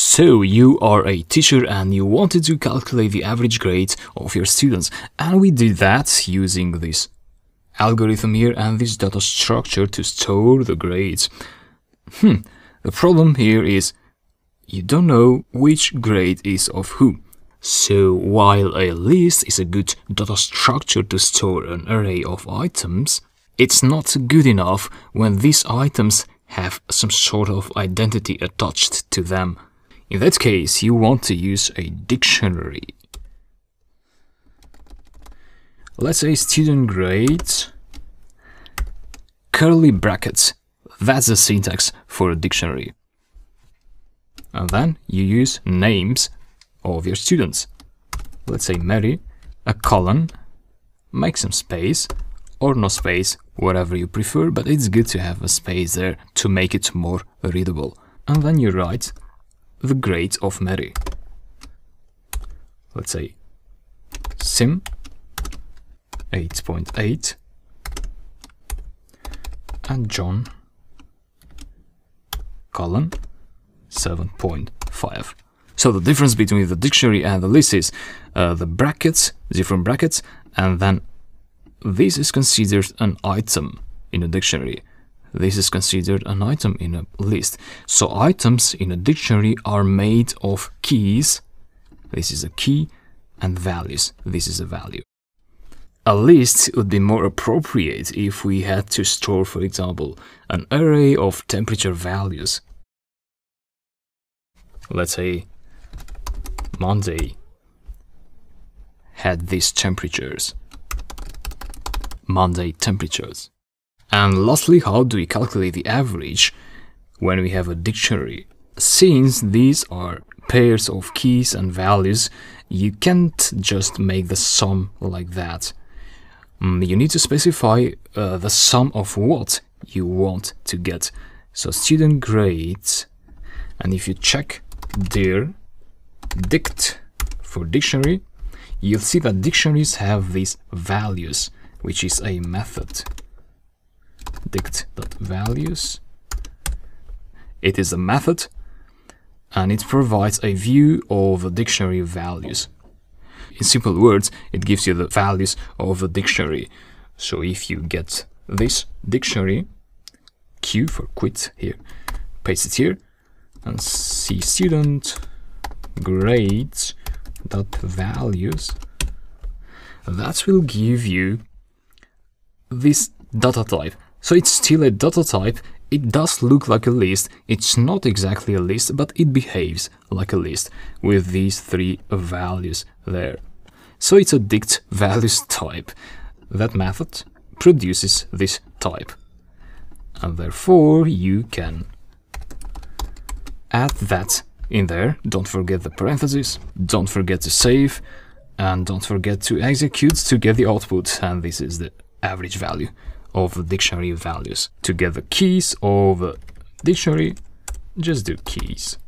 So you are a teacher and you wanted to calculate the average grade of your students, and we did that using this algorithm here and this data structure to store the grades. The problem here is you don't know which grade is of who. So while a list is a good data structure to store an array of items, it's not good enough when these items have some sort of identity attached to them. In that case, you want to use a dictionary. Let's say student grades, curly brackets. That's the syntax for a dictionary. And then you use names of your students. Let's say Mary, a colon, make some space, or no space, whatever you prefer, but it's good to have a space there to make it more readable. And then you write the grade of Mary. Let's say Sim 8.8 and John colon 7.5. So the difference between the dictionary and the list is the brackets, different brackets, and then this is considered an item in a dictionary. This is considered an item in a list. So items in a dictionary are made of keys. This is a key, and values. This is a value. A list would be more appropriate if we had to store, for example, an array of temperature values. Let's say Monday had these temperatures. Monday temperatures. And lastly, how do we calculate the average when we have a dictionary? Since these are pairs of keys and values, you can't just make the sum like that. You need to specify the sum of what you want to get. So student grades, and if you check dir dict for dictionary, you'll see that dictionaries have these values, which is a method. Dict.values. It is a method and it provides a view of the dictionary values. In simple words, it gives you the values of the dictionary. So if you get this dictionary, Q for quit here, paste it here, and see student grades dot values, that will give you this data type. So it's still a data type. It does look like a list. It's not exactly a list, but it behaves like a list with these three values there. So it's a dict values type. That method produces this type. And therefore you can add that in there. Don't forget the parentheses. Don't forget to save. And don't forget to execute to get the output. And this is the average value of the dictionary values. To get the keys of the dictionary, just do keys.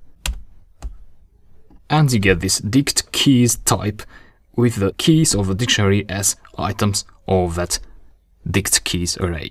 And you get this dict keys type with the keys of the dictionary as items of that dict keys array.